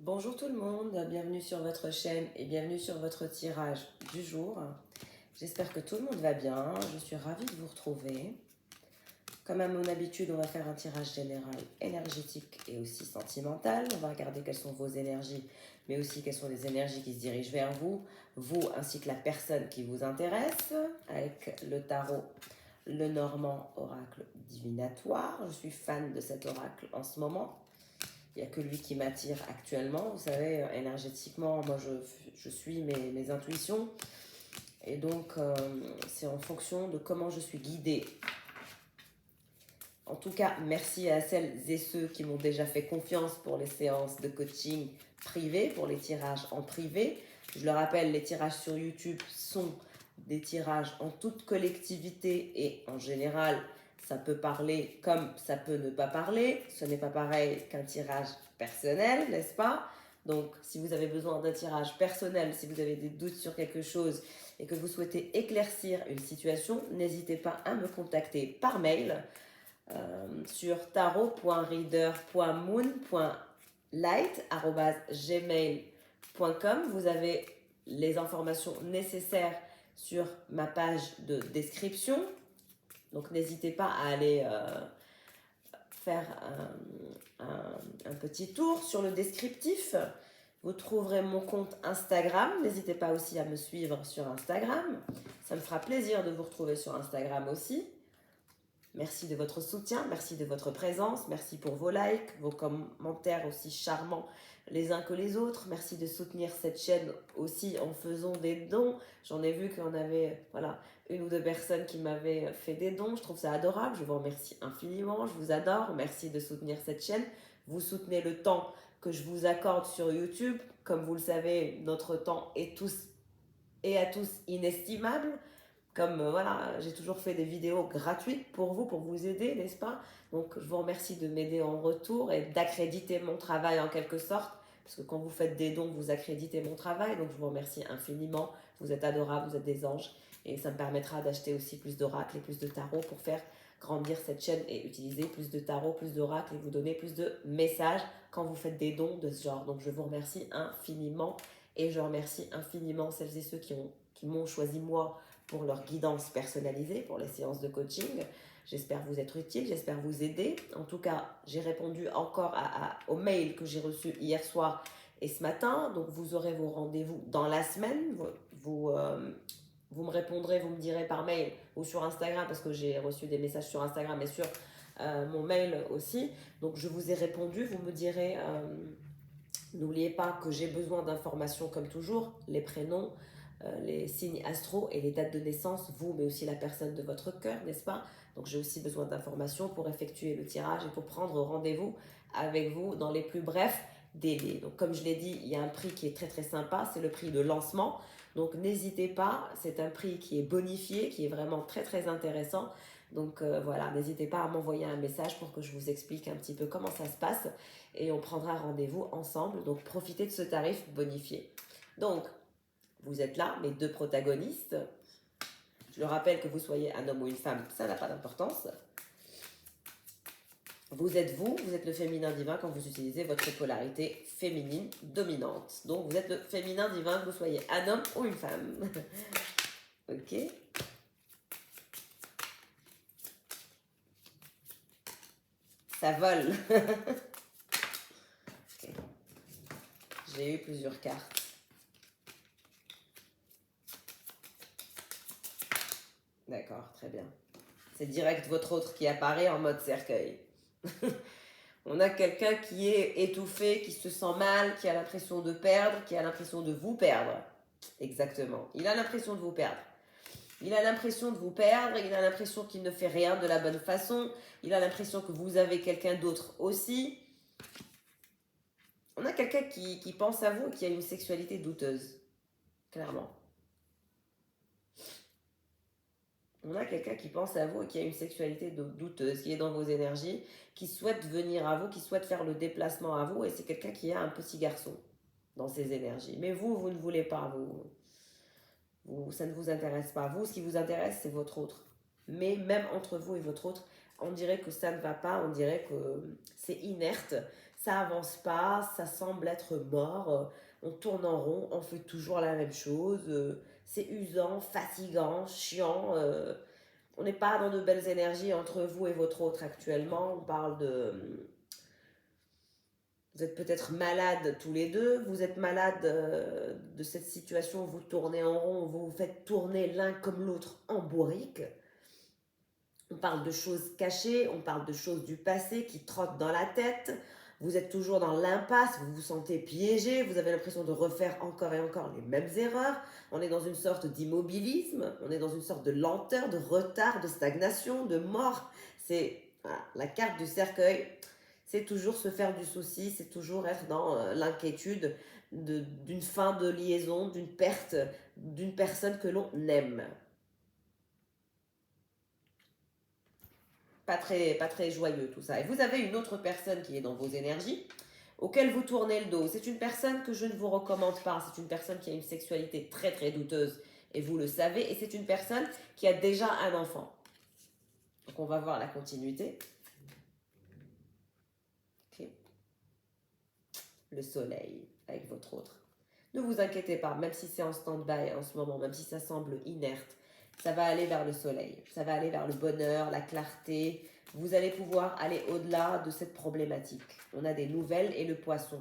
Bonjour tout le monde, bienvenue sur votre chaîne et bienvenue sur votre tirage du jour. J'espère que tout le monde va bien, je suis ravie de vous retrouver. Comme à mon habitude, on va faire un tirage général énergétique et aussi sentimental. On va regarder quelles sont vos énergies, mais aussi quelles sont les énergies qui se dirigent vers vous, vous ainsi que la personne qui vous intéresse, avec le tarot Le Normand Oracle Divinatoire. Je suis fan de cet oracle en ce moment. Il n'y a que lui qui m'attire actuellement. Vous savez, énergétiquement, moi, je suis mes intuitions. Et donc, c'est en fonction de comment je suis guidée. En tout cas, merci à celles et ceux qui m'ont déjà fait confiance pour les séances de coaching privé, pour les tirages en privé. Je le rappelle, les tirages sur YouTube sont des tirages en toute collectivité et en général, ça peut parler comme ça peut ne pas parler. Ce n'est pas pareil qu'un tirage personnel, n'est-ce pas? Donc, si vous avez besoin d'un tirage personnel, si vous avez des doutes sur quelque chose et que vous souhaitez éclaircir une situation, n'hésitez pas à me contacter par mail sur tarot.reader.moon.light@gmail.com. Vous avez les informations nécessaires sur ma page de description. Donc n'hésitez pas à aller faire un petit tour sur le descriptif. Vous trouverez mon compte Instagram. N'hésitez pas aussi à me suivre sur Instagram. Ça me fera plaisir de vous retrouver sur Instagram aussi. Merci de votre soutien, merci de votre présence, merci pour vos likes, vos commentaires aussi charmants les uns que les autres. Merci de soutenir cette chaîne aussi en faisant des dons. J'en ai vu qu'on avait une ou deux personnes qui m'avaient fait des dons. Je trouve ça adorable. Je vous remercie infiniment. Je vous adore. Merci de soutenir cette chaîne. Vous soutenez le temps que je vous accorde sur YouTube. Comme vous le savez, notre temps est à tous inestimable. Comme j'ai toujours fait des vidéos gratuites pour vous aider, n'est-ce pas? Donc je vous remercie de m'aider en retour et d'accréditer mon travail en quelque sorte, parce que quand vous faites des dons, vous accréditez mon travail, donc je vous remercie infiniment. Vous êtes adorables, vous êtes des anges, et ça me permettra d'acheter aussi plus d'oracles et plus de tarots pour faire grandir cette chaîne et utiliser plus de tarots, plus d'oracles et vous donner plus de messages quand vous faites des dons de ce genre. Donc je vous remercie infiniment et je remercie infiniment celles et ceux qui m'ont choisi moi pour leur guidance personnalisée, pour les séances de coaching. J'espère vous être utile, j'espère vous aider. En tout cas, j'ai répondu encore au mail que j'ai reçu hier soir et ce matin. Donc, vous aurez vos rendez-vous dans la semaine. Vous me répondrez, vous me direz par mail ou sur Instagram, parce que j'ai reçu des messages sur Instagram et sur mon mail aussi. Donc, je vous ai répondu. Vous me direz, n'oubliez pas que j'ai besoin d'informations comme toujours, les prénoms, les signes astro et les dates de naissance, vous, mais aussi la personne de votre cœur, n'est-ce pas? Donc j'ai aussi besoin d'informations pour effectuer le tirage et pour prendre rendez-vous avec vous dans les plus brefs délais. Donc comme je l'ai dit, il y a un prix qui est très très sympa, c'est le prix de lancement. Donc n'hésitez pas, c'est un prix qui est bonifié, qui est vraiment très très intéressant. Donc voilà, n'hésitez pas à m'envoyer un message pour que je vous explique un petit peu comment ça se passe et on prendra rendez-vous ensemble. Donc profitez de ce tarif bonifié. Donc vous êtes là, mes deux protagonistes. Je le rappelle, que vous soyez un homme ou une femme, ça n'a pas d'importance. Vous êtes le féminin divin quand vous utilisez votre polarité féminine dominante. Donc vous êtes le féminin divin, que vous soyez un homme ou une femme. Ok. Ça vole. Okay. J'ai eu plusieurs cartes. D'accord, très bien. C'est direct votre autre qui apparaît en mode cercueil. On a quelqu'un qui est étouffé, qui se sent mal, qui a l'impression de perdre, qui a l'impression de vous perdre. Exactement. Il a l'impression de vous perdre. Il a l'impression de vous perdre, il a l'impression qu'il ne fait rien de la bonne façon, il a l'impression que vous avez quelqu'un d'autre aussi. On a quelqu'un qui pense à vous et qui a une sexualité douteuse. Clairement. On a quelqu'un qui pense à vous et qui a une sexualité douteuse, qui est dans vos énergies, qui souhaite venir à vous, qui souhaite faire le déplacement à vous, et c'est quelqu'un qui a un petit garçon dans ses énergies. Mais vous ne voulez pas, ça ne vous intéresse pas. Vous, ce qui vous intéresse, c'est votre autre. Mais même entre vous et votre autre, on dirait que ça ne va pas, on dirait que c'est inerte, ça avance pas, ça semble être mort, on tourne en rond, on fait toujours la même chose, c'est usant, fatigant, chiant, on n'est pas dans de belles énergies entre vous et votre autre actuellement, on parle de... Vous êtes peut-être malades tous les deux, vous êtes malades de cette situation, vous tournez en rond, vous vous faites tourner l'un comme l'autre en bourrique. On parle de choses cachées, on parle de choses du passé qui trottent dans la tête. Vous êtes toujours dans l'impasse, vous vous sentez piégé, vous avez l'impression de refaire encore et encore les mêmes erreurs. On est dans une sorte d'immobilisme, on est dans une sorte de lenteur, de retard, de stagnation, de mort. C'est voilà, la carte du cercueil, c'est toujours se faire du souci, c'est toujours être dans l'inquiétude d'une fin de liaison, d'une perte d'une personne que l'on aime. Pas très joyeux tout ça. Et vous avez une autre personne qui est dans vos énergies, auquel vous tournez le dos. C'est une personne que je ne vous recommande pas. C'est une personne qui a une sexualité très très douteuse et vous le savez. Et c'est une personne qui a déjà un enfant. Donc on va voir la continuité. Okay. Le soleil avec votre autre. Ne vous inquiétez pas, même si c'est en stand-by en ce moment, même si ça semble inerte, ça va aller vers le soleil, ça va aller vers le bonheur, la clarté. Vous allez pouvoir aller au-delà de cette problématique. On a des nouvelles et le poisson.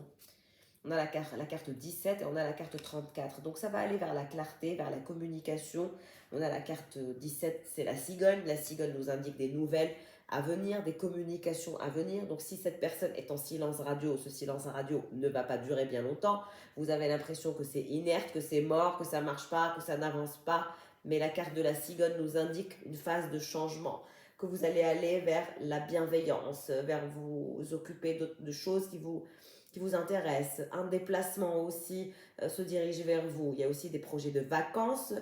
On a la carte 17 et on a la carte 34. Donc ça va aller vers la clarté, vers la communication. On a la carte 17, c'est la cigogne. La cigogne nous indique des nouvelles à venir, des communications à venir. Donc si cette personne est en silence radio, ce silence radio ne va pas durer bien longtemps. Vous avez l'impression que c'est inerte, que c'est mort, que ça ne marche pas, que ça n'avance pas. Mais la carte de la cigogne nous indique une phase de changement, que vous allez aller vers la bienveillance, vers vous occuper de choses qui vous intéressent. Un déplacement aussi se dirige vers vous. Il y a aussi des projets de vacances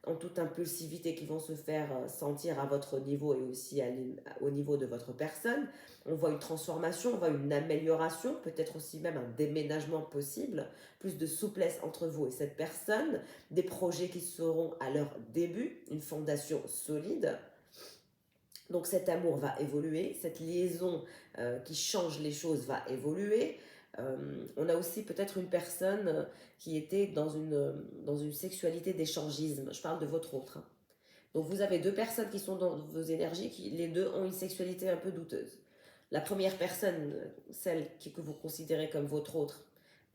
en toute impulsivité qui vont se faire sentir à votre niveau et aussi au niveau de votre personne. On voit une transformation, on voit une amélioration, peut-être aussi même un déménagement possible, plus de souplesse entre vous et cette personne, des projets qui seront à leur début, une fondation solide. Donc cet amour va évoluer, cette liaison qui change les choses va évoluer. On a aussi peut-être une personne qui était dans une sexualité d'échangisme. Je parle de votre autre. Donc vous avez deux personnes qui sont dans vos énergies, qui les deux ont une sexualité un peu douteuse. La première personne, celle que vous considérez comme votre autre,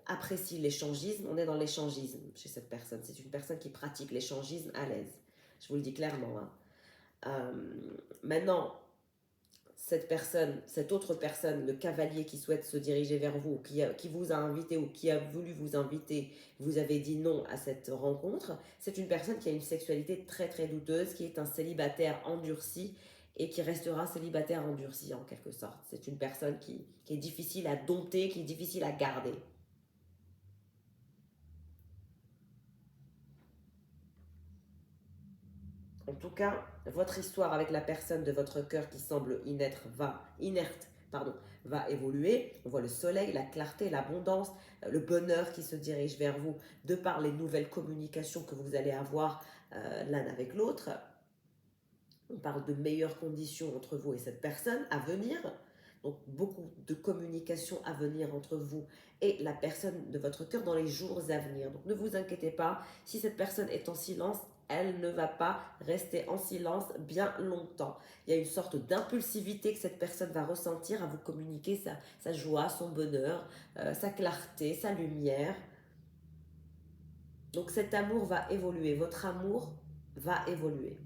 apprécie l'échangisme. On est dans l'échangisme chez cette personne. C'est une personne qui pratique l'échangisme à l'aise. Je vous le dis clairement. Maintenant, cette autre personne, le cavalier qui souhaite se diriger vers vous, qui vous a invité ou qui a voulu vous inviter, vous avez dit non à cette rencontre, c'est une personne qui a une sexualité très très douteuse, qui est un célibataire endurci et qui restera célibataire endurci en quelque sorte. C'est une personne qui est difficile à dompter, qui est difficile à garder. En tout cas, votre histoire avec la personne de votre cœur qui semble inerte, va évoluer. On voit le soleil, la clarté, l'abondance, le bonheur qui se dirige vers vous de par les nouvelles communications que vous allez avoir l'un avec l'autre. On parle de meilleures conditions entre vous et cette personne à venir. Donc beaucoup de communication à venir entre vous et la personne de votre cœur dans les jours à venir. Donc ne vous inquiétez pas, si cette personne est en silence, elle ne va pas rester en silence bien longtemps. Il y a une sorte d'impulsivité que cette personne va ressentir à vous communiquer sa joie, son bonheur, sa clarté, sa lumière. Donc cet amour va évoluer, votre amour va évoluer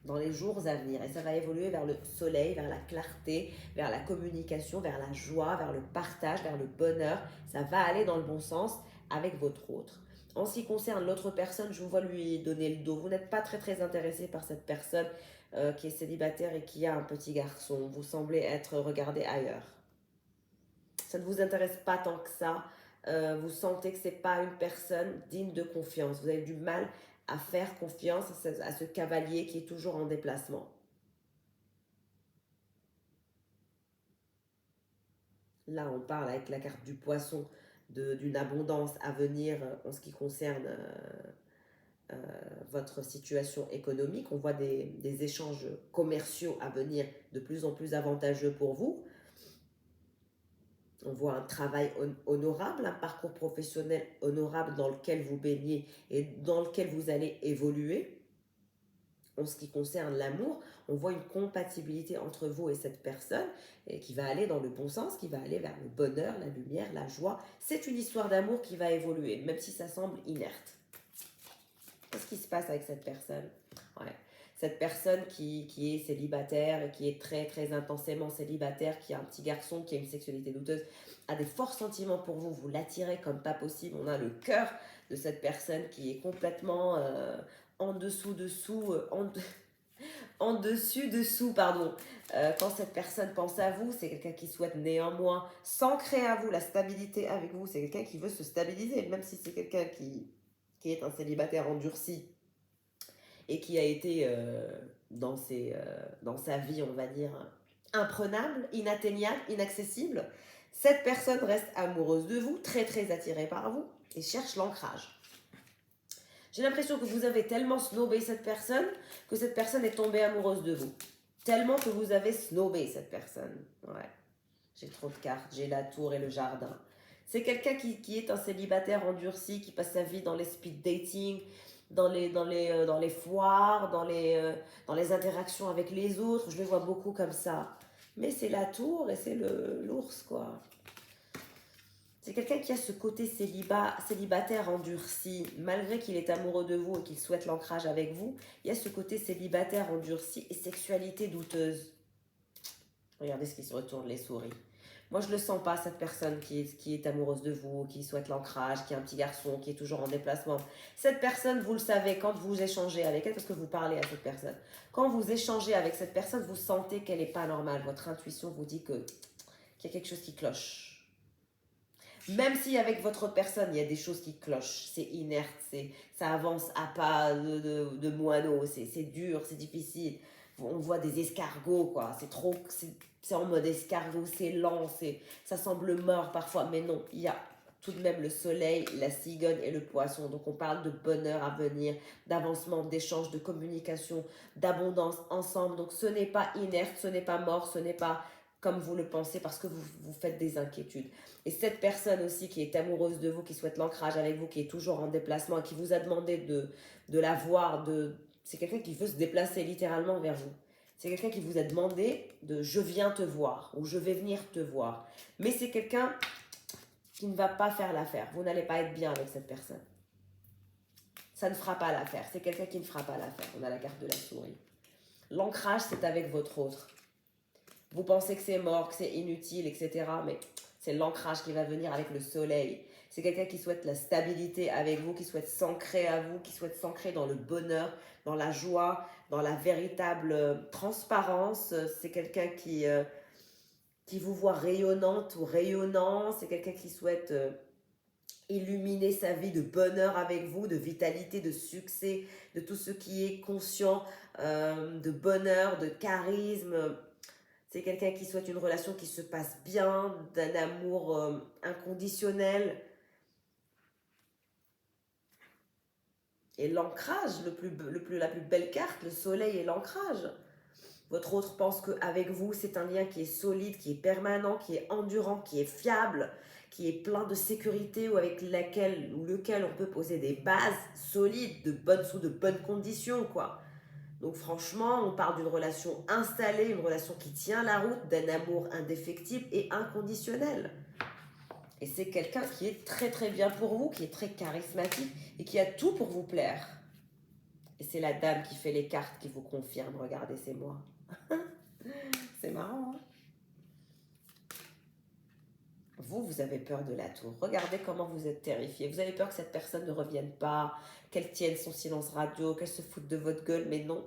dans les jours à venir. Et ça va évoluer vers le soleil, vers la clarté, vers la communication, vers la joie, vers le partage, vers le bonheur. Ça va aller dans le bon sens avec votre autre. En ce qui concerne l'autre personne, je vous vois lui donner le dos. Vous n'êtes pas très très intéressé par cette personne qui est célibataire et qui a un petit garçon. Vous semblez être regardé ailleurs. Ça ne vous intéresse pas tant que ça. Vous sentez que ce n'est pas une personne digne de confiance. Vous avez du mal à faire confiance à ce cavalier qui est toujours en déplacement. Là, on parle avec la carte du poisson d'une abondance à venir en ce qui concerne votre situation économique. On voit des échanges commerciaux à venir de plus en plus avantageux pour vous. On voit un travail honorable, un parcours professionnel honorable dans lequel vous baignez et dans lequel vous allez évoluer. En ce qui concerne l'amour, on voit une compatibilité entre vous et cette personne et qui va aller dans le bon sens, qui va aller vers le bonheur, la lumière, la joie. C'est une histoire d'amour qui va évoluer, même si ça semble inerte. Qu'est-ce qui se passe avec cette personne? Ouais. Cette personne qui est célibataire et qui est très très intensément célibataire, qui a un petit garçon, qui a une sexualité douteuse, a des forts sentiments pour vous, vous l'attirez comme pas possible. On a le cœur de cette personne qui est complètement en dessous, en dessus, pardon. Quand cette personne pense à vous, c'est quelqu'un qui souhaite néanmoins s'ancrer à vous, la stabilité avec vous. C'est quelqu'un qui veut se stabiliser, même si c'est quelqu'un qui est un célibataire endurci et qui a été dans sa vie, on va dire, imprenable, inatteignable, inaccessible. Cette personne reste amoureuse de vous, très très attirée par vous et cherche l'ancrage. J'ai l'impression que vous avez tellement snobé cette personne que cette personne est tombée amoureuse de vous. Tellement que vous avez snobé cette personne. Ouais. J'ai trop de cartes. J'ai la tour et le jardin. C'est quelqu'un qui est un célibataire endurci, qui passe sa vie dans les speed dating, dans les foires, dans les interactions avec les autres. Je le vois beaucoup comme ça. Mais c'est la tour et c'est l'ours, quoi. C'est quelqu'un qui a ce côté célibataire endurci, malgré qu'il est amoureux de vous et qu'il souhaite l'ancrage avec vous, il y a ce côté célibataire endurci et sexualité douteuse. Regardez ce qui se retourne les souris. Moi, je ne le sens pas, cette personne qui est amoureuse de vous, qui souhaite l'ancrage, qui a un petit garçon, qui est toujours en déplacement. Cette personne, vous le savez, quand vous échangez avec elle, parce que vous parlez à cette personne, quand vous échangez avec cette personne, vous sentez qu'elle n'est pas normale. Votre intuition vous dit qu'il y a quelque chose qui cloche. Même si avec votre personne, il y a des choses qui clochent, c'est inerte, ça avance à pas de moineau, c'est dur, c'est difficile. On voit des escargots, quoi. C'est en mode escargot, c'est lent, ça semble mort parfois, mais non, il y a tout de même le soleil, la cigogne et le poisson. Donc on parle de bonheur à venir, d'avancement, d'échange, de communication, d'abondance ensemble. Donc ce n'est pas inerte, ce n'est pas mort, ce n'est pas comme vous le pensez parce que vous faites des inquiétudes. Et cette personne aussi qui est amoureuse de vous, qui souhaite l'ancrage avec vous, qui est toujours en déplacement et qui vous a demandé de la voir, c'est quelqu'un qui veut se déplacer littéralement vers vous. C'est quelqu'un qui vous a demandé de je viens te voir ou je vais venir te voir. Mais c'est quelqu'un qui ne va pas faire l'affaire. Vous n'allez pas être bien avec cette personne. Ça ne fera pas l'affaire. C'est quelqu'un qui ne fera pas l'affaire. On a la carte de la souris. L'ancrage, c'est avec votre autre. Vous pensez que c'est mort, que c'est inutile, etc. Mais c'est l'ancrage qui va venir avec le soleil. C'est quelqu'un qui souhaite la stabilité avec vous, qui souhaite s'ancrer à vous, qui souhaite s'ancrer dans le bonheur, dans la joie, dans la véritable transparence. C'est quelqu'un qui vous voit rayonnante ou rayonnant. C'est quelqu'un qui souhaite illuminer sa vie de bonheur avec vous, de vitalité, de succès, de tout ce qui est conscient, de bonheur, de charisme. C'est quelqu'un qui souhaite une relation qui se passe bien, d'un amour inconditionnel. Et l'ancrage, la plus belle carte, le soleil et l'ancrage. Votre autre pense qu'avec vous, c'est un lien qui est solide, qui est permanent, qui est endurant, qui est fiable, qui est plein de sécurité ou avec lequel on peut poser des bases solides, sous de bonnes conditions, quoi. Donc franchement, on parle d'une relation installée, une relation qui tient la route, d'un amour indéfectible et inconditionnel. Et c'est quelqu'un qui est très très bien pour vous, qui est très charismatique et qui a tout pour vous plaire. Et c'est la dame qui fait les cartes qui vous confirme. Regardez, c'est moi. C'est marrant, hein? Vous avez peur de la tour. Regardez comment vous êtes terrifié. Vous avez peur que cette personne ne revienne pas, qu'elle tienne son silence radio, qu'elle se foute de votre gueule, mais non.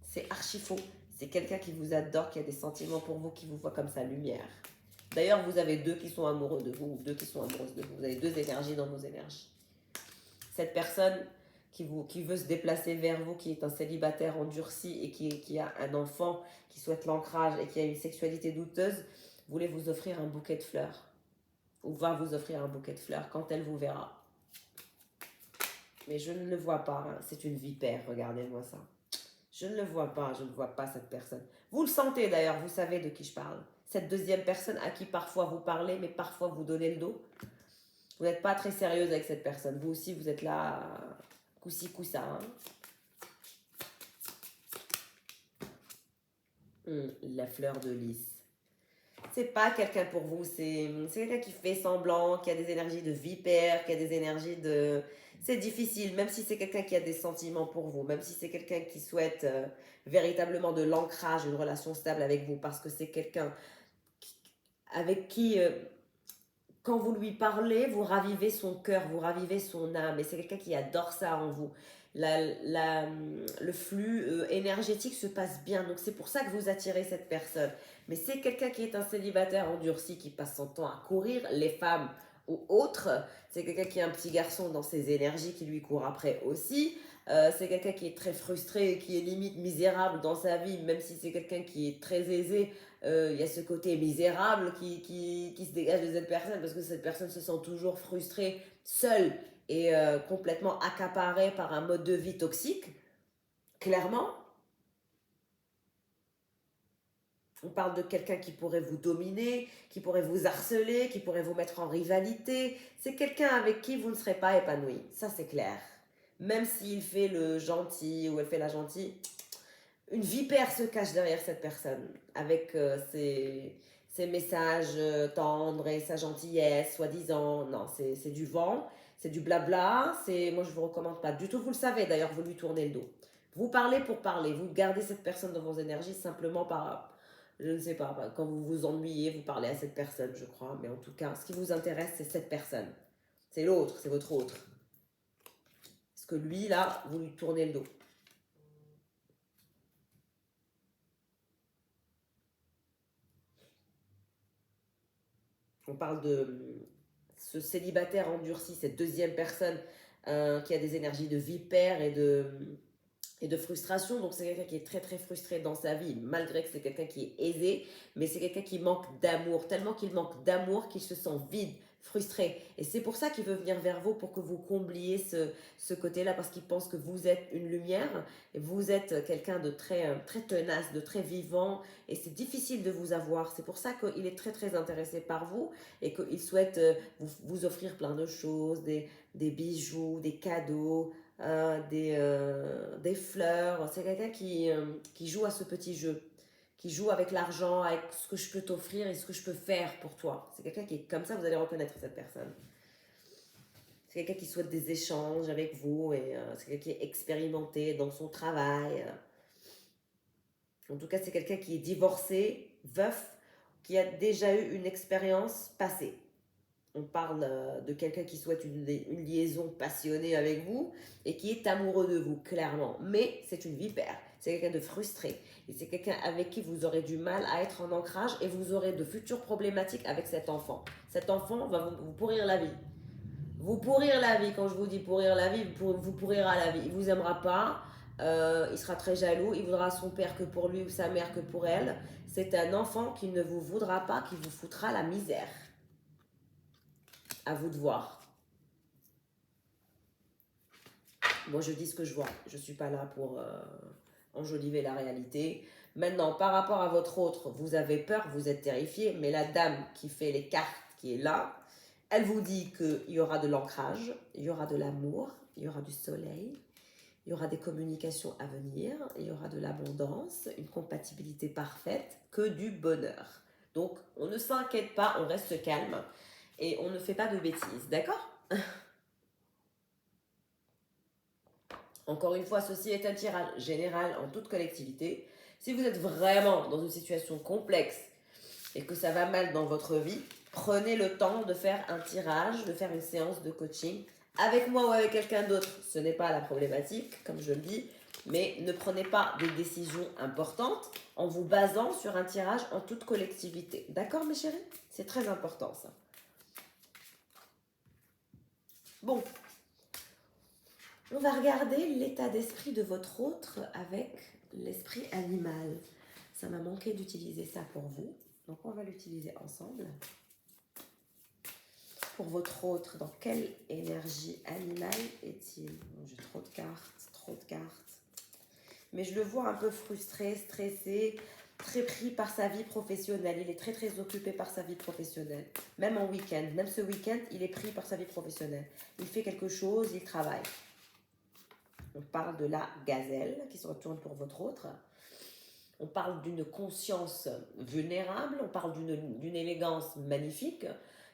C'est archi faux. C'est quelqu'un qui vous adore, qui a des sentiments pour vous, qui vous voit comme sa lumière. D'ailleurs, vous avez deux qui sont amoureux de vous, ou deux qui sont amoureuses de vous. Vous avez deux énergies dans vos énergies. Cette personne qui veut se déplacer vers vous, qui est un célibataire endurci et qui a un enfant, qui souhaite l'ancrage et qui a une sexualité douteuse, voulait vous offrir un bouquet de fleurs. Ou va vous offrir un bouquet de fleurs quand elle vous verra. Mais je ne le vois pas. Hein. C'est une vipère, regardez-moi ça. Je ne le vois pas, je ne vois pas cette personne. Vous le sentez d'ailleurs, vous savez de qui je parle. cette deuxième personne à qui parfois vous parlez, mais parfois vous donnez le dos. Vous n'êtes pas très sérieuse avec cette personne. Vous aussi, vous êtes là, coup-ci, coup-ça. Hein. La fleur de lys. C'est pas quelqu'un pour vous, c'est quelqu'un qui fait semblant, qui a des énergies de vipère, qui a des énergies de... C'est difficile, même si c'est quelqu'un qui a des sentiments pour vous, même si c'est quelqu'un qui souhaite véritablement de l'ancrage, une relation stable avec vous, parce que c'est quelqu'un avec qui, quand vous lui parlez, vous ravivez son cœur, vous ravivez son âme, et c'est quelqu'un qui adore ça en vous. Le flux énergétique se passe bien, donc c'est pour ça que vous attirez cette personne. Mais c'est quelqu'un qui est un célibataire endurci, qui passe son temps à courir, les femmes ou autres. C'est quelqu'un qui est un petit garçon dans ses énergies, qui lui court après aussi. C'est quelqu'un qui est très frustré, qui est limite misérable dans sa vie, même si c'est quelqu'un qui est très aisé. Il y a ce côté misérable qui se dégage de cette personne, parce que cette personne se sent toujours frustrée, seule et complètement accaparée par un mode de vie toxique. Clairement, on parle de quelqu'un qui pourrait vous dominer, qui pourrait vous harceler, qui pourrait vous mettre en rivalité. C'est quelqu'un avec qui vous ne serez pas épanoui, ça c'est clair. Même s'il fait le gentil ou elle fait la gentille, une vipère se cache derrière cette personne, avec ses messages tendres et sa gentillesse, soi-disant. Non, c'est du vent, c'est du blabla. Moi, je ne vous recommande pas du tout. Vous le savez, d'ailleurs, vous lui tournez le dos. Vous parlez pour parler. Vous gardez cette personne dans vos énergies simplement par, je ne sais pas, quand vous vous ennuyez, vous parlez à cette personne, je crois. Mais en tout cas, ce qui vous intéresse, c'est cette personne. C'est l'autre, c'est votre autre. Parce que lui, là, vous lui tournez le dos. On parle de ce célibataire endurci, cette deuxième personne qui a des énergies de vipère et de frustration. Donc c'est quelqu'un qui est très très frustré dans sa vie, malgré que c'est quelqu'un qui est aisé, mais c'est quelqu'un qui manque d'amour, tellement qu'il manque d'amour qu'il se sent vide, frustré. Et c'est pour ça qu'il veut venir vers vous, pour que vous combliez ce côté-là, parce qu'il pense que vous êtes une lumière, et vous êtes quelqu'un de très, très tenace, de très vivant, et c'est difficile de vous avoir. C'est pour ça qu'il est très très intéressé par vous, et qu'il souhaite vous offrir plein de choses, des bijoux, des cadeaux, des fleurs. C'est quelqu'un qui joue à ce petit jeu, qui joue avec l'argent, avec ce que je peux t'offrir et ce que je peux faire pour toi. C'est quelqu'un qui est comme ça, vous allez reconnaître cette personne. C'est quelqu'un qui souhaite des échanges avec vous et c'est quelqu'un qui est expérimenté dans son travail. En tout cas, c'est quelqu'un qui est divorcé, veuf, qui a déjà eu une expérience passée. On parle de quelqu'un qui souhaite une liaison passionnée avec vous et qui est amoureux de vous, clairement. Mais c'est une vipère, c'est quelqu'un de frustré. Et c'est quelqu'un avec qui vous aurez du mal à être en ancrage et vous aurez de futures problématiques avec cet enfant. Cet enfant va vous pourrir la vie. Vous pourrir la vie, quand je vous dis pourrir la vie, vous pourrira la vie. Il vous aimera pas, il sera très jaloux, il voudra son père que pour lui ou sa mère que pour elle. C'est un enfant qui ne vous voudra pas, qui vous foutra la misère. À vous de voir. Moi, je dis ce que je vois. Je ne suis pas là pour enjoliver la réalité. Maintenant, par rapport à votre autre, vous avez peur, vous êtes terrifié, mais la dame qui fait les cartes, qui est là, elle vous dit qu'il y aura de l'ancrage, il y aura de l'amour, il y aura du soleil, il y aura des communications à venir, il y aura de l'abondance, une compatibilité parfaite, que du bonheur. Donc, on ne s'inquiète pas, on reste calme et on ne fait pas de bêtises, d'accord ? Encore une fois, ceci est un tirage général en toute collectivité. Si vous êtes vraiment dans une situation complexe et que ça va mal dans votre vie, prenez le temps de faire un tirage, de faire une séance de coaching avec moi ou avec quelqu'un d'autre. Ce n'est pas la problématique, comme je le dis, mais ne prenez pas des décisions importantes en vous basant sur un tirage en toute collectivité. D'accord, mes chéris? C'est très important, ça. Bon. On va regarder l'état d'esprit de votre autre avec l'esprit animal. Ça m'a manqué d'utiliser ça pour vous, donc on va l'utiliser ensemble. Pour votre autre, dans quelle énergie animale est-il? Bon, j'ai trop de cartes. Mais je le vois un peu frustré, stressé. très pris par sa vie professionnelle. Il est très très occupé par sa vie professionnelle. Même en week-end. Même ce week-end, il est pris par sa vie professionnelle. Il fait quelque chose, il travaille. On parle de la gazelle qui se retourne pour votre autre. On parle d'une conscience vulnérable. On parle d'une élégance magnifique.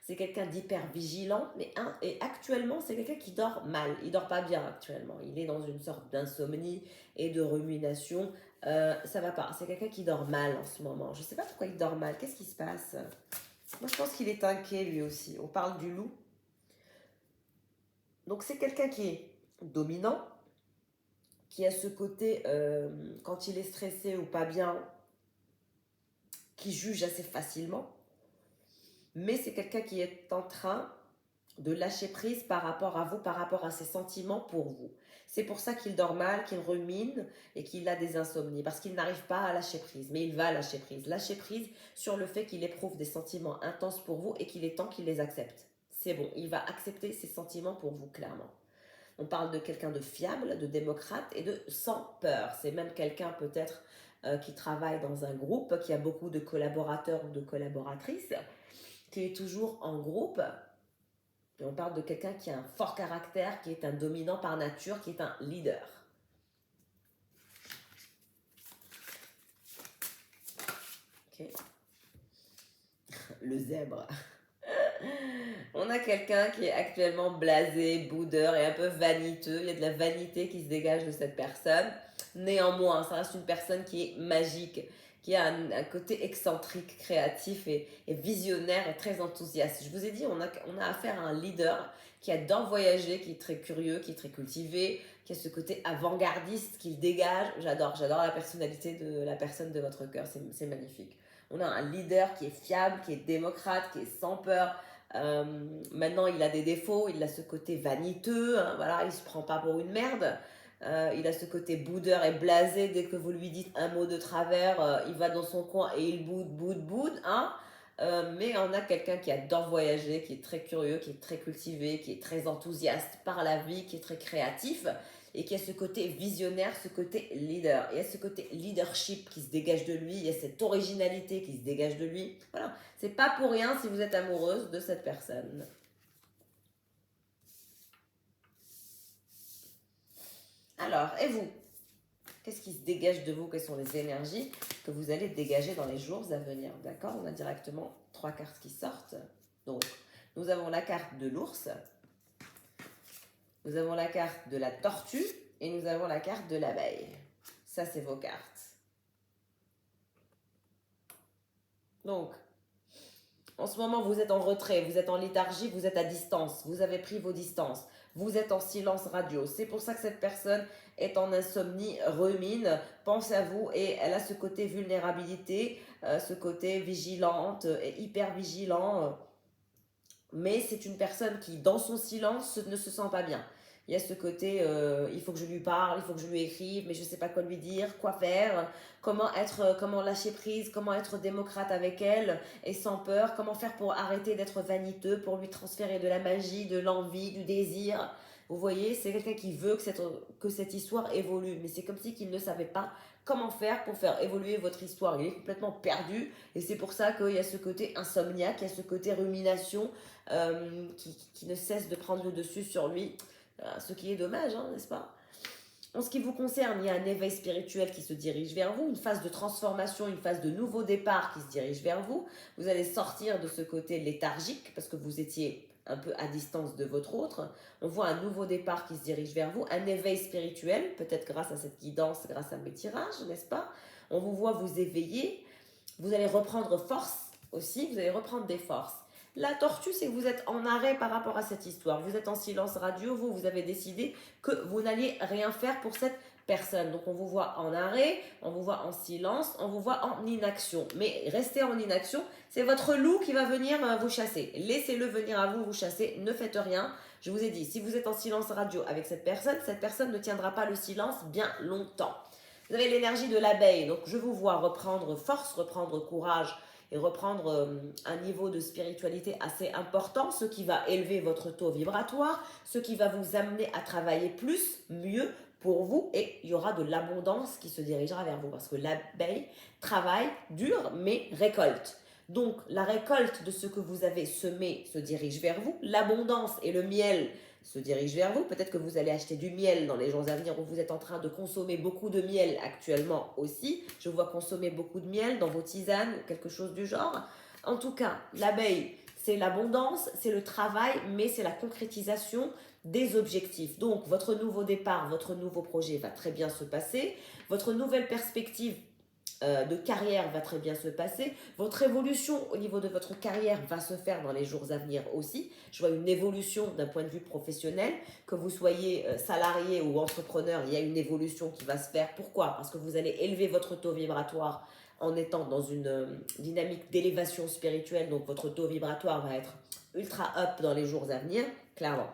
C'est quelqu'un d'hyper vigilant. Et actuellement, c'est quelqu'un qui dort mal. Il dort pas bien actuellement. Il est dans une sorte d'insomnie et de rumination. Ça va pas. C'est quelqu'un qui dort mal en ce moment. Je sais pas pourquoi il dort mal. Qu'est-ce qui se passe? Moi, je pense qu'il est inquiet lui aussi. On parle du loup. Donc, c'est quelqu'un qui est dominant, qui a ce côté, quand il est stressé ou pas bien, qui juge assez facilement. Mais c'est quelqu'un qui est en train de lâcher prise par rapport à vous, par rapport à ses sentiments pour vous. C'est pour ça qu'il dort mal, qu'il rumine et qu'il a des insomnies, parce qu'il n'arrive pas à lâcher prise, mais il va lâcher prise. Lâcher prise sur le fait qu'il éprouve des sentiments intenses pour vous et qu'il est temps qu'il les accepte. C'est bon, il va accepter ses sentiments pour vous, clairement. On parle de quelqu'un de fiable, de démocrate et de sans peur. C'est même quelqu'un peut-être qui travaille dans un groupe, qui a beaucoup de collaborateurs ou de collaboratrices, qui est toujours en groupe. Et on parle de quelqu'un qui a un fort caractère, qui est un dominant par nature, qui est un leader. Ok. Le zèbre. On a quelqu'un qui est actuellement blasé, boudeur et un peu vaniteux. Il y a de la vanité qui se dégage de cette personne. Néanmoins, ça reste une personne qui est magique, qui a un côté excentrique, créatif et visionnaire et très enthousiaste. Je vous ai dit, on a affaire à un leader qui adore voyager, qui est très curieux, qui est très cultivé, qui a ce côté avant-gardiste qu'il dégage. J'adore la personnalité de la personne de votre cœur, c'est magnifique. On a un leader qui est fiable, qui est démocrate, qui est sans peur. Maintenant, il a des défauts, il a ce côté vaniteux, hein, voilà, il se prend pas pour une merde. Il a ce côté boudeur et blasé. Dès que vous lui dites un mot de travers, il va dans son coin et il boude, hein. Mais on a quelqu'un qui adore voyager, qui est très curieux, qui est très cultivé, qui est très enthousiaste par la vie, qui est très créatif et qui a ce côté visionnaire, ce côté leader. Il y a ce côté leadership qui se dégage de lui, il y a cette originalité qui se dégage de lui. Voilà, c'est pas pour rien si vous êtes amoureuse de cette personne. Alors, et vous? Qu'est-ce qui se dégage de vous? Quelles sont les énergies que vous allez dégager dans les jours à venir? D'accord? On a directement 3 cartes qui sortent. Donc, nous avons la carte de l'ours, nous avons la carte de la tortue et nous avons la carte de l'abeille. Ça, c'est vos cartes. Donc, en ce moment, vous êtes en retrait, vous êtes en léthargie, vous êtes à distance, vous avez pris vos distances, vous êtes en silence radio. C'est pour ça que cette personne est en insomnie, rumine, pense à vous et elle a ce côté vulnérabilité, ce côté vigilante et hyper vigilant. Mais c'est une personne qui, dans son silence, ne se sent pas bien. Il y a ce côté, il faut que je lui parle, il faut que je lui écrive, mais je ne sais pas quoi lui dire, quoi faire, comment lâcher prise, comment être démocrate avec elle et sans peur, comment faire pour arrêter d'être vaniteux, pour lui transférer de la magie, de l'envie, du désir. Vous voyez, c'est quelqu'un qui veut que cette histoire évolue, mais c'est comme si qu'il ne savait pas comment faire pour faire évoluer votre histoire. Il est complètement perdu et c'est pour ça qu'il y a ce côté insomniaque, il y a ce côté rumination qui ne cesse de prendre le dessus sur lui. Ce qui est dommage, hein, n'est-ce pas? En ce qui vous concerne, il y a un éveil spirituel qui se dirige vers vous, une phase de transformation, une phase de nouveau départ qui se dirige vers vous. Vous allez sortir de ce côté léthargique parce que vous étiez un peu à distance de votre autre. On voit un nouveau départ qui se dirige vers vous, un éveil spirituel, peut-être grâce à cette guidance, grâce à mes tirages, n'est-ce pas? On vous voit vous éveiller, vous allez reprendre force aussi, vous allez reprendre des forces. La tortue, c'est que vous êtes en arrêt par rapport à cette histoire. Vous êtes en silence radio, vous avez décidé que vous n'alliez rien faire pour cette personne. Donc on vous voit en arrêt, on vous voit en silence, on vous voit en inaction. Mais restez en inaction, c'est votre loup qui va venir vous chasser. Laissez-le venir à vous, vous chasser, ne faites rien. Je vous ai dit, si vous êtes en silence radio avec cette personne ne tiendra pas le silence bien longtemps. Vous avez l'énergie de l'abeille, donc je vous vois reprendre force, reprendre courage, et reprendre un niveau de spiritualité assez important, ce qui va élever votre taux vibratoire, ce qui va vous amener à travailler plus, mieux, pour vous et il y aura de l'abondance qui se dirigera vers vous parce que l'abeille travaille dur mais récolte. Donc la récolte de ce que vous avez semé se dirige vers vous, l'abondance et le miel se dirigent vers vous. Peut-être que vous allez acheter du miel dans les jours à venir ou vous êtes en train de consommer beaucoup de miel actuellement aussi. Je vois consommer beaucoup de miel dans vos tisanes ou quelque chose du genre. En tout cas, l'abeille, c'est l'abondance, c'est le travail, mais c'est la concrétisation des objectifs. Donc, votre nouveau départ, votre nouveau projet va très bien se passer. Votre nouvelle perspective de carrière va très bien se passer. Votre évolution au niveau de votre carrière va se faire dans les jours à venir aussi. Je vois une évolution d'un point de vue professionnel. Que vous soyez salarié ou entrepreneur, il y a une évolution qui va se faire. Pourquoi? Parce que vous allez élever votre taux vibratoire en étant dans une dynamique d'élévation spirituelle. Donc votre taux vibratoire va être ultra up dans les jours à venir, clairement.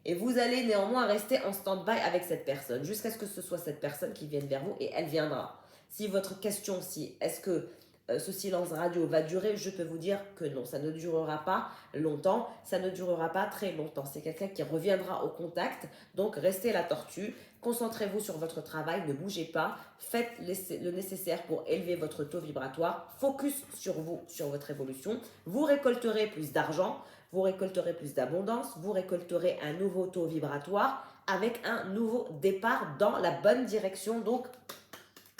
Et vous allez néanmoins rester en stand-by avec cette personne jusqu'à ce que ce soit cette personne qui vienne vers vous et elle viendra. Si votre question, si est-ce que ce silence radio va durer, je peux vous dire que non, ça ne durera pas longtemps, ça ne durera pas très longtemps. C'est quelqu'un qui reviendra au contact, donc restez la tortue, concentrez-vous sur votre travail, ne bougez pas, faites le nécessaire pour élever votre taux vibratoire, focus sur vous, sur votre évolution, vous récolterez plus d'argent, vous récolterez plus d'abondance, vous récolterez un nouveau taux vibratoire avec un nouveau départ dans la bonne direction. Donc,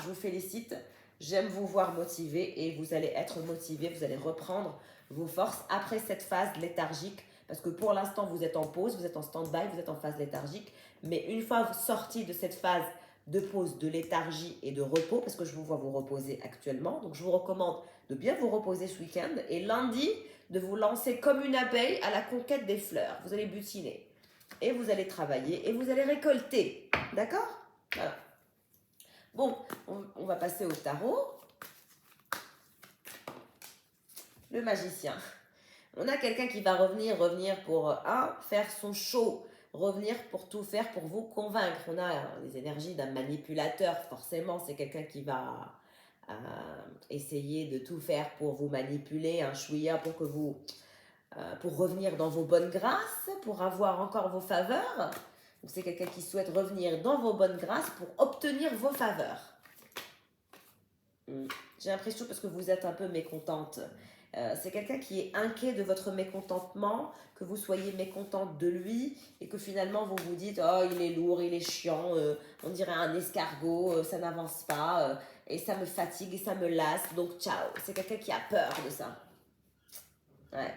je vous félicite, j'aime vous voir motivé et vous allez être motivé, vous allez reprendre vos forces après cette phase léthargique parce que pour l'instant, vous êtes en pause, vous êtes en stand-by, vous êtes en phase léthargique. Mais une fois sorti de cette phase de pause, de léthargie et de repos, parce que je vous vois vous reposer actuellement, donc je vous recommande de bien vous reposer ce week-end et lundi, de vous lancer comme une abeille à la conquête des fleurs. Vous allez butiner et vous allez travailler et vous allez récolter. D'accord? Voilà. Bon, on va passer au tarot. Le magicien. On a quelqu'un qui va revenir pour faire son show, revenir pour tout faire pour vous convaincre. On a les énergies d'un manipulateur, forcément, c'est quelqu'un qui va essayer de tout faire pour vous manipuler, un chouïa pour que vous pour revenir dans vos bonnes grâces, pour avoir encore vos faveurs. Donc c'est quelqu'un qui souhaite revenir dans vos bonnes grâces pour obtenir vos faveurs. J'ai l'impression parce que vous êtes un peu mécontente. C'est quelqu'un qui est inquiet de votre mécontentement, que vous soyez mécontente de lui et que finalement vous vous dites « Oh, il est lourd, il est chiant, on dirait un escargot, ça n'avance pas et ça me fatigue et ça me lasse, donc ciao ». C'est quelqu'un qui a peur de ça. Ouais.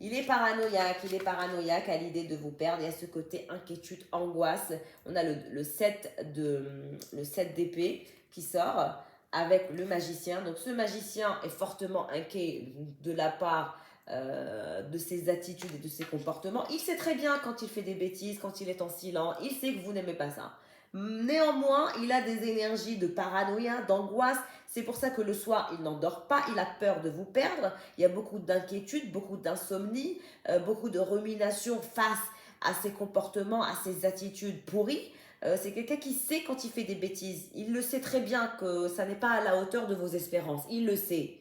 Il est paranoïaque à l'idée de vous perdre. Il y a ce côté inquiétude, angoisse. On a le 7 d'épée qui sort avec le magicien. Donc ce magicien est fortement inquiet de la part de ses attitudes et de ses comportements. Il sait très bien quand il fait des bêtises, quand il est en silence. Il sait que vous n'aimez pas ça. Néanmoins, il a des énergies de paranoïa, d'angoisse. C'est pour ça que le soir, il n'endort pas, il a peur de vous perdre. Il y a beaucoup d'inquiétude, beaucoup d'insomnie, beaucoup de rumination face à ses comportements, à ses attitudes pourries. C'est quelqu'un qui sait quand il fait des bêtises. Il le sait très bien que ça n'est pas à la hauteur de vos espérances. Il le sait.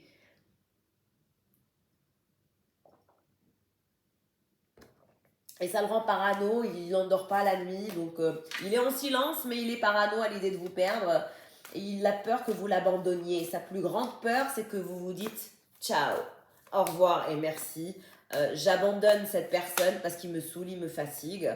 Et ça le rend parano, il n'endort pas la nuit, donc il est en silence, mais il est parano à l'idée de vous perdre. Et il a peur que vous l'abandonniez. Sa plus grande peur, c'est que vous vous dites « Ciao, au revoir et merci, j'abandonne cette personne parce qu'il me saoule, il me fatigue,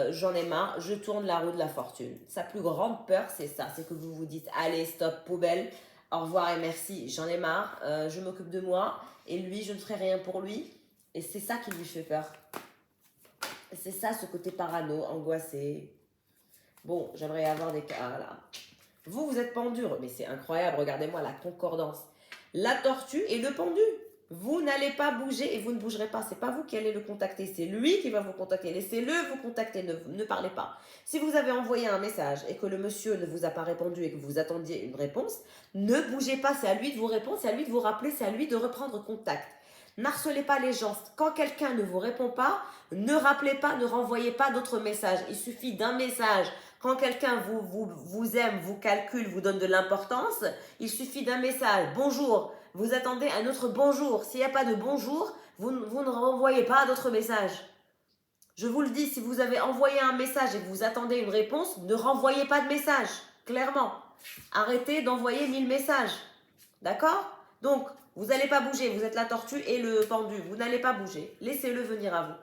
j'en ai marre, je tourne la roue de la fortune. » Sa plus grande peur, c'est ça, c'est que vous vous dites « Allez, stop, poubelle, au revoir et merci, j'en ai marre, je m'occupe de moi et lui, je ne ferai rien pour lui. » Et c'est ça qui lui fait peur. C'est ça, ce côté parano, angoissé. Bon, j'aimerais avoir des cas là. Vous êtes pendu, mais c'est incroyable, regardez-moi la concordance. La tortue et le pendu. Vous n'allez pas bouger et vous ne bougerez pas. C'est pas vous qui allez le contacter, c'est lui qui va vous contacter. Laissez-le vous contacter, ne parlez pas. Si vous avez envoyé un message et que le monsieur ne vous a pas répondu et que vous attendiez une réponse, ne bougez pas, c'est à lui de vous répondre, c'est à lui de vous rappeler, c'est à lui de reprendre contact. N'harcelez pas les gens. Quand quelqu'un ne vous répond pas, ne rappelez pas, ne renvoyez pas d'autres messages. Il suffit d'un message. Quand quelqu'un vous aime, vous calcule, vous donne de l'importance, il suffit d'un message. Bonjour. Vous attendez un autre bonjour. S'il n'y a pas de bonjour, vous ne renvoyez pas d'autres messages. Je vous le dis, si vous avez envoyé un message et que vous attendez une réponse, ne renvoyez pas de message, clairement. Arrêtez d'envoyer 1000 messages. D'accord? Donc, vous n'allez pas bouger. Vous êtes la tortue et le pendu. Vous n'allez pas bouger. Laissez-le venir à vous.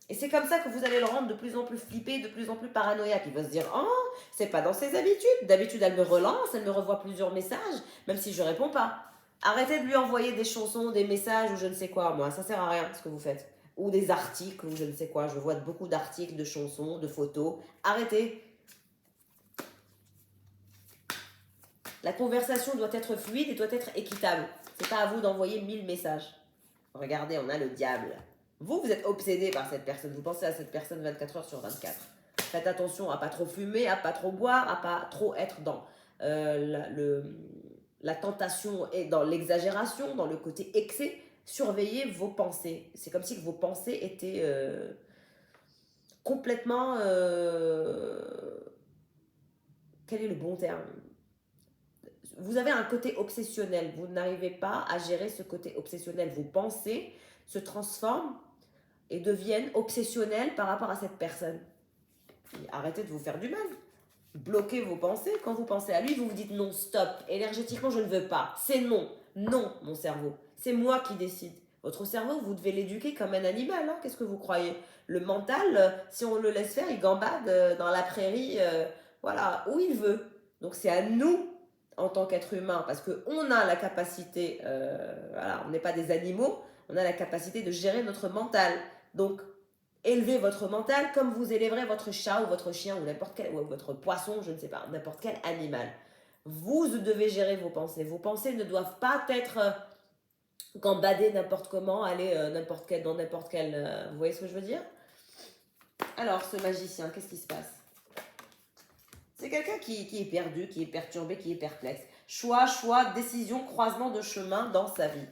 Et c'est comme ça que vous allez le rendre de plus en plus flippé, de plus en plus paranoïaque. Il va se dire, oh, c'est pas dans ses habitudes. D'habitude, elle me relance, elle me revoit plusieurs messages, même si je réponds pas. Arrêtez de lui envoyer des chansons, des messages ou je ne sais quoi. Moi, ça sert à rien ce que vous faites. Ou des articles ou je ne sais quoi. Je vois beaucoup d'articles, de chansons, de photos. Arrêtez. La conversation doit être fluide et doit être équitable. C'est pas à vous d'envoyer 1000 messages. Regardez, on a le diable. Vous êtes obsédé par cette personne. Vous pensez à cette personne 24 heures sur 24. Faites attention à pas trop fumer, à pas trop boire, à pas trop être dans la tentation et dans l'exagération, dans le côté excès. Surveillez vos pensées. C'est comme si vos pensées étaient complètement... quel est le bon terme? Vous avez un côté obsessionnel. Vous n'arrivez pas à gérer ce côté obsessionnel. Vos pensées se transforment et deviennent obsessionnelles par rapport à cette personne. Et arrêtez de vous faire du mal. Bloquez vos pensées. Quand vous pensez à lui, vous vous dites non, stop. Énergétiquement, je ne veux pas. C'est non. Non, mon cerveau. C'est moi qui décide. Votre cerveau, vous devez l'éduquer comme un animal. Hein. Qu'est-ce que vous croyez? Le mental, si on le laisse faire, il gambade dans la prairie, voilà, où il veut. Donc c'est à nous, en tant qu'être humain, parce qu'on a la capacité, voilà, on n'est pas des animaux, on a la capacité de gérer notre mental. Donc, élevez votre mental comme vous élèverez votre chat ou votre chien ou n'importe quel, ou votre poisson, je ne sais pas, n'importe quel animal. Vous devez gérer vos pensées. Vos pensées ne doivent pas être gambader n'importe comment, aller dans n'importe quel... vous voyez ce que je veux dire? Alors, ce magicien, qu'est-ce qui se passe? C'est quelqu'un qui est perdu, qui est perturbé, qui est perplexe. Choix, décision, croisement de chemin dans sa vie.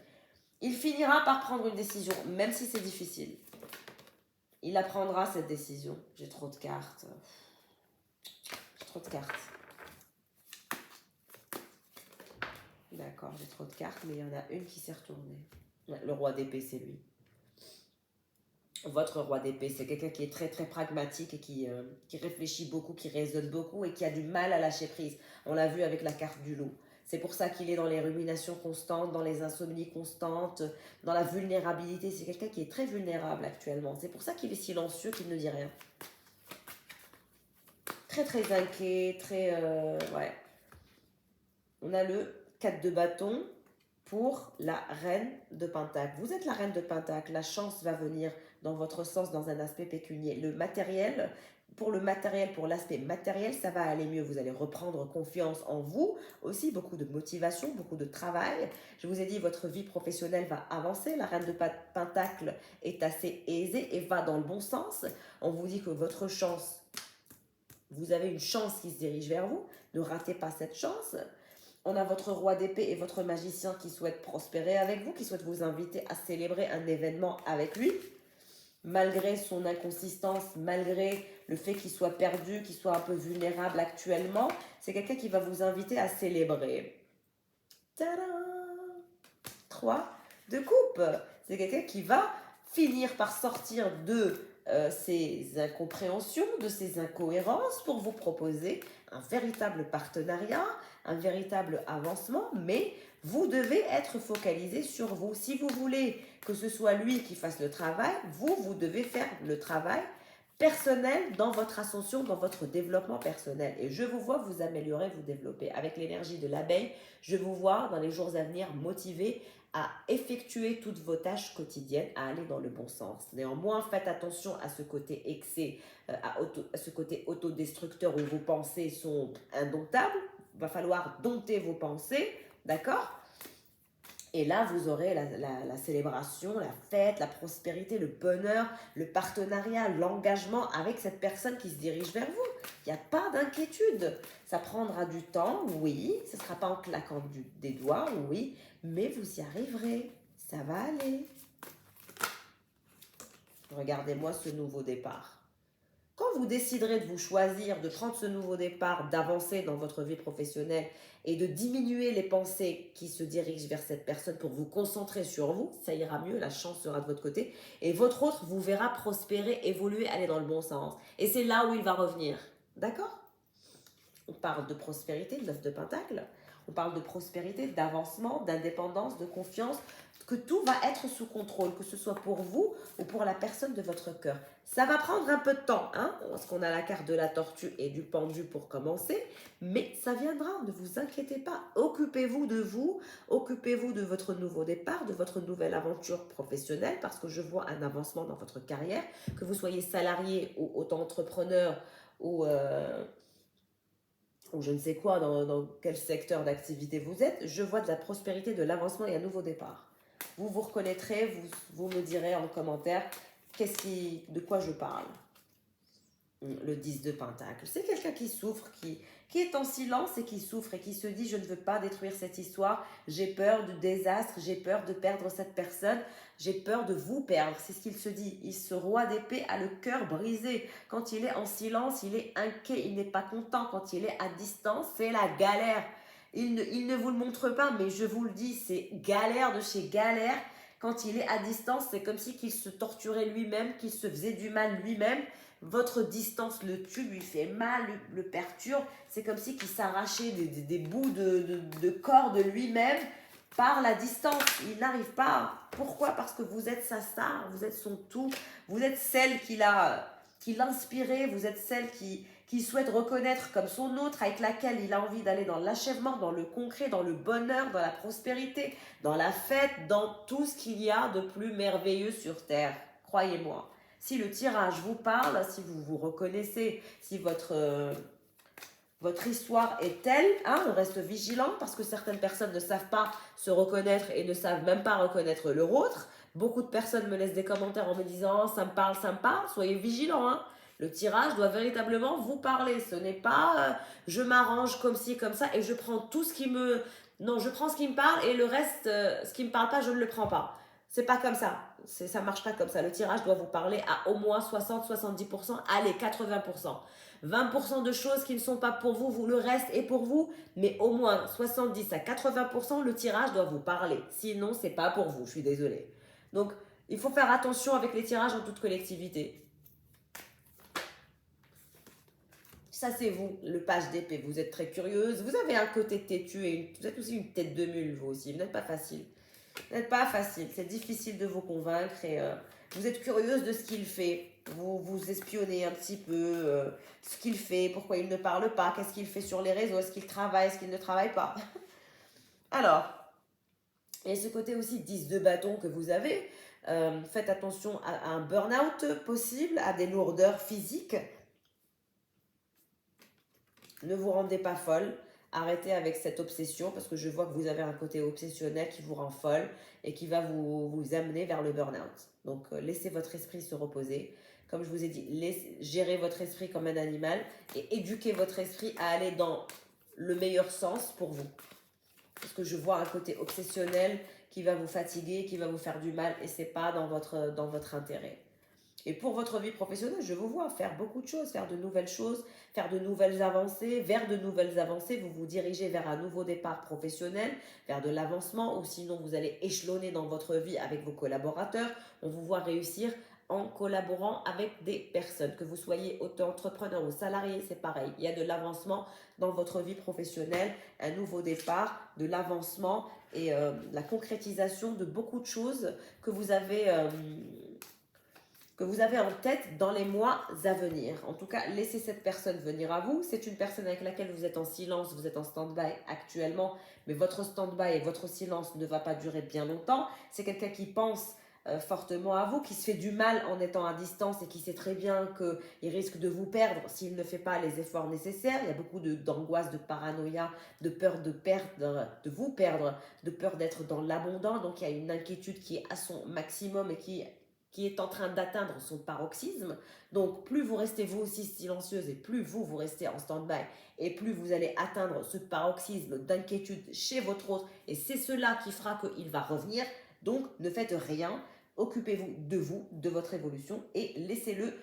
Il finira par prendre une décision, même si c'est difficile. Il apprendra cette décision. J'ai trop de cartes. J'ai trop de cartes. D'accord, j'ai trop de cartes, mais il y en a une qui s'est retournée. Le roi d'épée, c'est lui. Votre roi d'épée, c'est quelqu'un qui est très très pragmatique et qui réfléchit beaucoup, qui raisonne beaucoup et qui a du mal à lâcher prise. On l'a vu avec la carte du loup. C'est pour ça qu'il est dans les ruminations constantes, dans les insomnies constantes, dans la vulnérabilité. C'est quelqu'un qui est très vulnérable actuellement. C'est pour ça qu'il est silencieux, qu'il ne dit rien. Très très inquiet, très... ouais. On a le 4 de bâton pour la reine de pentacle. Vous êtes la reine de pentacle. La chance va venir dans votre sens dans un aspect pécunier. Le matériel, pour l'aspect matériel, ça va aller mieux. Vous allez reprendre confiance en vous. Aussi, beaucoup de motivation, beaucoup de travail. Je vous ai dit, votre vie professionnelle va avancer. La reine de pentacle est assez aisée et va dans le bon sens. On vous dit que votre chance, vous avez une chance qui se dirige vers vous. Ne ratez pas cette chance. On a votre roi d'épée et votre magicien qui souhaite prospérer avec vous, qui souhaite vous inviter à célébrer un événement avec lui. Malgré son inconsistance, malgré le fait qu'il soit perdu, qu'il soit un peu vulnérable actuellement, c'est quelqu'un qui va vous inviter à célébrer. Tadam! 3 de coupe. C'est quelqu'un qui va finir par sortir de ses incompréhensions, de ses incohérences pour vous proposer un véritable partenariat, un véritable avancement, mais vous devez être focalisé sur vous. Si vous voulez que ce soit lui qui fasse le travail, vous devez faire le travail personnel dans votre ascension, dans votre développement personnel. Et je vous vois vous améliorer, vous développer. Avec l'énergie de l'abeille, je vous vois dans les jours à venir motivé à effectuer toutes vos tâches quotidiennes, à aller dans le bon sens. Néanmoins, faites attention à ce côté excès, à ce côté autodestructeur où vos pensées sont indomptables. Il va falloir dompter vos pensées, d'accord? Et là, vous aurez la célébration, la fête, la prospérité, le bonheur, le partenariat, l'engagement avec cette personne qui se dirige vers vous. Il n'y a pas d'inquiétude. Ça prendra du temps, oui. Ce ne sera pas en claquant des doigts, oui. Mais vous y arriverez. Ça va aller. Regardez-moi ce nouveau départ. Quand vous déciderez de vous choisir, de prendre ce nouveau départ, d'avancer dans votre vie professionnelle et de diminuer les pensées qui se dirigent vers cette personne pour vous concentrer sur vous, ça ira mieux, la chance sera de votre côté et votre autre vous verra prospérer, évoluer, aller dans le bon sens. Et c'est là où il va revenir. D'accord? On parle de prospérité, de 9 de Pentacle. On parle de prospérité, d'avancement, d'indépendance, de confiance, que tout va être sous contrôle, que ce soit pour vous ou pour la personne de votre cœur. Ça va prendre un peu de temps, hein, parce qu'on a la carte de la tortue et du pendu pour commencer, mais ça viendra, ne vous inquiétez pas. Occupez-vous de vous, occupez-vous de votre nouveau départ, de votre nouvelle aventure professionnelle, parce que je vois un avancement dans votre carrière, que vous soyez salarié ou auto-entrepreneur ou je ne sais quoi, dans quel secteur d'activité vous êtes, je vois de la prospérité, de l'avancement et un nouveau départ. Vous vous reconnaîtrez, vous me direz en commentaire de quoi je parle. Le 10 de Pentacle, c'est quelqu'un qui souffre, qui est en silence et qui souffre et qui se dit je ne veux pas détruire cette histoire, j'ai peur du désastre, j'ai peur de perdre cette personne, j'ai peur de vous perdre, c'est ce qu'il se dit. Ce roi d'épée a le cœur brisé. Quand il est en silence, il est inquiet, il n'est pas content. Quand il est à distance, c'est la galère. Il ne vous le montre pas, mais je vous le dis, c'est galère de chez galère. Quand il est à distance, c'est comme si qu'il se torturait lui-même, qu'il se faisait du mal lui-même. Votre distance le tue, lui fait mal, le perturbe. C'est comme si qu'il s'arrachait des bouts de corps de lui-même par la distance. Il n'arrive pas. Pourquoi? Parce que vous êtes sa star, vous êtes son tout. Vous êtes celle qui l'inspirait, vous êtes celle qui souhaite reconnaître comme son autre, avec laquelle il a envie d'aller dans l'achèvement, dans le concret, dans le bonheur, dans la prospérité, dans la fête, dans tout ce qu'il y a de plus merveilleux sur Terre. Croyez-moi. Si le tirage vous parle, si vous vous reconnaissez, si votre histoire est telle, hein, on reste vigilant parce que certaines personnes ne savent pas se reconnaître et ne savent même pas reconnaître leur autre. Beaucoup de personnes me laissent des commentaires en me disant ça me parle, soyez vigilants. Hein. Le tirage doit véritablement vous parler. Ce n'est pas je m'arrange comme ci, comme ça et je prends tout ce qui me... Non, je prends ce qui me parle et le reste, ce qui ne me parle pas, je ne le prends pas. C'est pas comme ça. Ça ne marche pas comme ça. Le tirage doit vous parler à au moins 60-70%, allez, 80%. 20% de choses qui ne sont pas pour vous, le reste est pour vous, mais au moins 70 à 80%, le tirage doit vous parler. Sinon, c'est pas pour vous, je suis désolée. Donc, il faut faire attention avec les tirages en toute collectivité. Ça, c'est vous, le page d'épée. Vous êtes très curieuse, vous avez un côté têtu et vous êtes aussi une tête de mule, vous aussi. Vous n'êtes pas facile. Vous n'êtes pas facile, c'est difficile de vous convaincre et vous êtes curieuse de ce qu'il fait. Vous espionnez un petit peu ce qu'il fait, pourquoi il ne parle pas, qu'est-ce qu'il fait sur les réseaux, est-ce qu'il travaille, est-ce qu'il ne travaille pas. Alors, et ce côté aussi 10 de bâton que vous avez, faites attention à un burn-out possible, à des lourdeurs physiques. Ne vous rendez pas folle. Arrêtez avec cette obsession parce que je vois que vous avez un côté obsessionnel qui vous rend folle et qui va vous amener vers le burn-out. Donc, laissez votre esprit se reposer. Comme je vous ai dit, gérez votre esprit comme un animal et éduquez votre esprit à aller dans le meilleur sens pour vous. Parce que je vois un côté obsessionnel qui va vous fatiguer, qui va vous faire du mal et ce n'est pas dans votre intérêt. Et pour votre vie professionnelle, je vous vois faire beaucoup de choses, faire de nouvelles choses, faire de nouvelles avancées. Vers de nouvelles avancées, vous vous dirigez vers un nouveau départ professionnel, vers de l'avancement, ou sinon vous allez échelonner dans votre vie avec vos collaborateurs. On vous voit réussir en collaborant avec des personnes. Que vous soyez auto-entrepreneur ou salarié, c'est pareil. Il y a de l'avancement dans votre vie professionnelle, un nouveau départ, de l'avancement et la concrétisation de beaucoup de choses que vous avez en tête dans les mois à venir. En tout cas, laissez cette personne venir à vous. C'est une personne avec laquelle vous êtes en silence, vous êtes en stand-by actuellement, mais votre stand-by et votre silence ne va pas durer bien longtemps. C'est quelqu'un qui pense fortement à vous, qui se fait du mal en étant à distance et qui sait très bien qu'il risque de vous perdre s'il ne fait pas les efforts nécessaires. Il y a beaucoup d'angoisse, de paranoïa, de peur de vous perdre, de peur d'être dans l'abondant. Donc il y a une inquiétude qui est à son maximum et qui est en train d'atteindre son paroxysme. Donc, plus vous restez vous aussi silencieuse et plus vous restez en stand-by et plus vous allez atteindre ce paroxysme d'inquiétude chez votre autre et c'est cela qui fera qu'il va revenir. Donc, ne faites rien. Occupez-vous, de votre évolution et laissez-le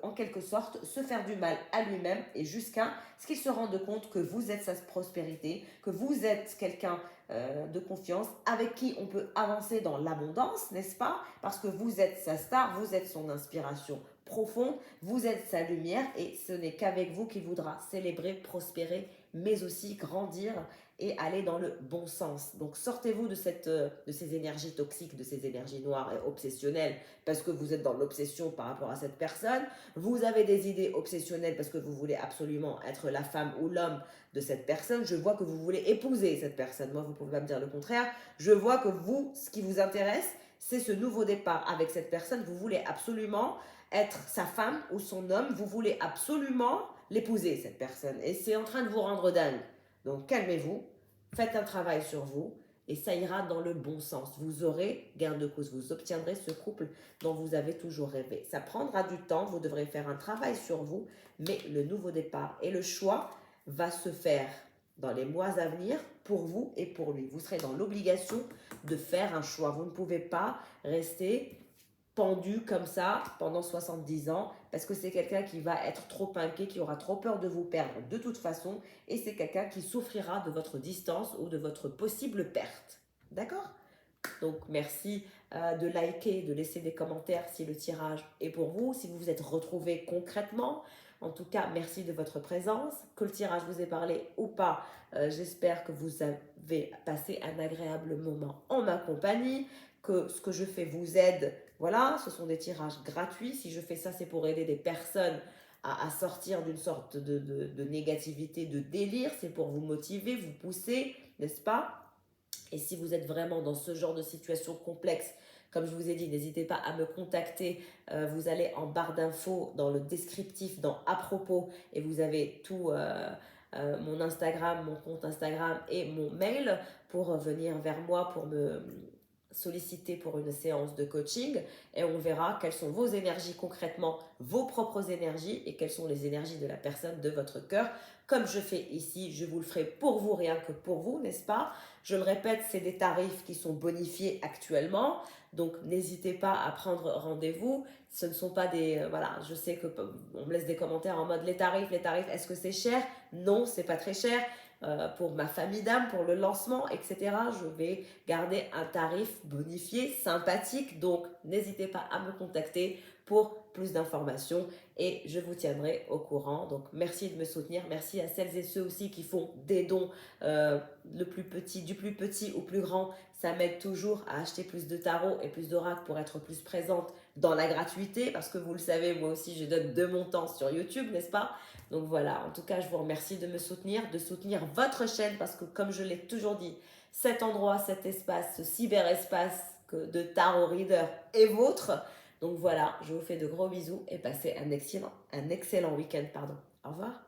en quelque sorte, se faire du mal à lui-même et jusqu'à ce qu'il se rende compte que vous êtes sa prospérité, que vous êtes quelqu'un de confiance avec qui on peut avancer dans l'abondance, n'est-ce pas? Parce que vous êtes sa star, vous êtes son inspiration profonde, vous êtes sa lumière et ce n'est qu'avec vous qu'il voudra célébrer, prospérer, mais aussi grandir et aller dans le bon sens. Donc sortez-vous de ces énergies toxiques, de ces énergies noires et obsessionnelles parce que vous êtes dans l'obsession par rapport à cette personne. Vous avez des idées obsessionnelles parce que vous voulez absolument être la femme ou l'homme de cette personne. Je vois que vous voulez épouser cette personne. Moi, vous ne pouvez pas me dire le contraire. Je vois que vous, ce qui vous intéresse, c'est ce nouveau départ avec cette personne. Vous voulez absolument être sa femme ou son homme. Vous voulez absolument l'épouser, cette personne. Et c'est en train de vous rendre dingue. Donc calmez-vous, faites un travail sur vous et ça ira dans le bon sens. Vous aurez gain de cause, vous obtiendrez ce couple dont vous avez toujours rêvé. Ça prendra du temps, vous devrez faire un travail sur vous, mais le nouveau départ et le choix va se faire dans les mois à venir pour vous et pour lui. Vous serez dans l'obligation de faire un choix. Vous ne pouvez pas rester pendu comme ça pendant 70 ans parce que c'est quelqu'un qui va être trop inquiet, qui aura trop peur de vous perdre de toute façon et c'est quelqu'un qui souffrira de votre distance ou de votre possible perte. D'accord? Donc merci de liker, de laisser des commentaires si le tirage est pour vous, si vous vous êtes retrouvé concrètement. En tout cas, merci de votre présence. Que le tirage vous ait parlé ou pas, j'espère que vous avez passé un agréable moment en ma compagnie, que ce que je fais vous aide. Voilà, ce sont des tirages gratuits. Si je fais ça, c'est pour aider des personnes à sortir d'une sorte de négativité, de délire. C'est pour vous motiver, vous pousser, n'est-ce pas? Et si vous êtes vraiment dans ce genre de situation complexe, comme je vous ai dit, n'hésitez pas à me contacter. Vous allez en barre d'infos dans le descriptif, dans à propos, et vous avez tout mon Instagram, mon compte Instagram et mon mail pour venir vers moi pour me solliciter pour une séance de coaching et on verra quelles sont vos énergies concrètement, vos propres énergies et quelles sont les énergies de la personne de votre cœur. Comme je fais ici, je vous le ferai pour vous, rien que pour vous, n'est-ce pas? Je le répète, c'est des tarifs qui sont bonifiés actuellement, donc n'hésitez pas à prendre rendez-vous. Ce ne sont pas des... voilà, je sais que on me laisse des commentaires en mode les tarifs, est-ce que c'est cher? Non, c'est pas très cher. Pour ma famille d'âme, pour le lancement, etc. Je vais garder un tarif bonifié, sympathique. Donc, n'hésitez pas à me contacter pour plus d'informations et je vous tiendrai au courant. Donc, merci de me soutenir. Merci à celles et ceux aussi qui font des dons, du plus petit au plus grand. Ça m'aide toujours à acheter plus de tarots et plus d'oracles pour être plus présente dans la gratuité parce que vous le savez, moi aussi, je donne de mon temps sur YouTube, n'est-ce pas? Donc voilà, en tout cas, je vous remercie de me soutenir, de soutenir votre chaîne parce que comme je l'ai toujours dit, cet endroit, cet espace, ce cyberespace de Tarot Reader est vôtre. Donc voilà, je vous fais de gros bisous et passez un excellent week-end. Au revoir.